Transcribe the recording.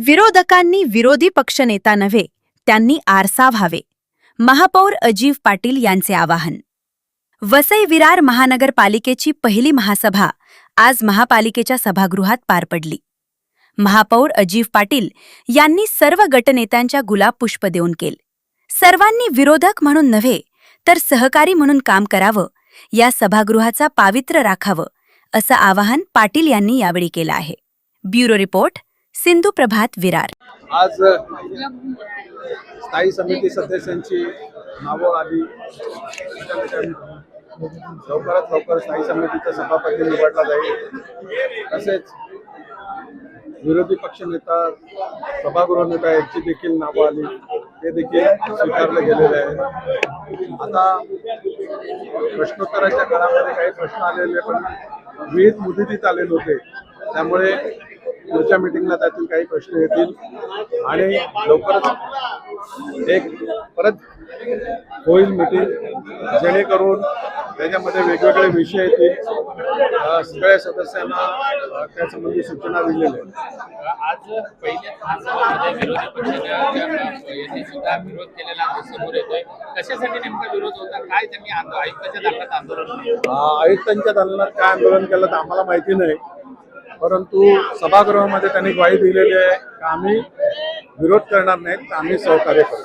विरोधकांनी विरोधी पक्षनेता नव्हे, त्यांनी आरसा व्हावे. महापौर अजित पाटील यांचे आवाहन. वसई विरार महानगरपालिकेची पहिली महासभा आज महापालिकेच्या सभागृहात पार पडली. महापौर अजित पाटील यांनी सर्व गटनेत्यांच्या गुलाब पुष्प देऊन केले. सर्वांनी विरोधक म्हणून नव्हे तर सहकारी म्हणून काम करावं, या सभागृहाचा पावित्र्य राखावं, असं आवाहन पाटील यांनी यावेळी केलं आहे. ब्युरो रिपोर्ट, सिंधू प्रभात, विरार. आज स्थायी समिती सदस्यांची नावं आली. लवकरात लवकर स्थायी समितीचा सभापती निवडला जाईल. तसेच विरोधी पक्षनेता, सभागृह नेता यांची देखील नावं आली, ते देखील स्वीकारले गेलेले आहे. आता प्रश्नोत्तराच्या काळामध्ये काही प्रश्न आलेले पण विविध मुदतीत आलेले होते, त्यामुळे पुढच्या मीटिंगला त्यातील काही प्रश्न येतील आणि लवकरच एक परत होईल मीटिंग, जेणेकरून त्याच्यामध्ये वेगवेगळे विषय येतील. सगळ्या सदस्यांना त्यासंबंधी सूचना दिलेल्या आहेत. आज पहिल्या महासभेमध्ये विरोधी पक्षाने सुद्धा विरोध केलेला समोर येतोय. कशासाठी नेमका विरोध होता? काय त्यांनी आयुक्ताच्या दालनात आंदोलन आयुक्तांच्या दालनात काय आंदोलन केलं तर आम्हाला माहिती नाही, परंतु सभागृहामध्ये त्यांनी ग्वाही दिलेली आहे की आम्ही विरोध करणार नाहीत, आम्ही सहकार्य करू.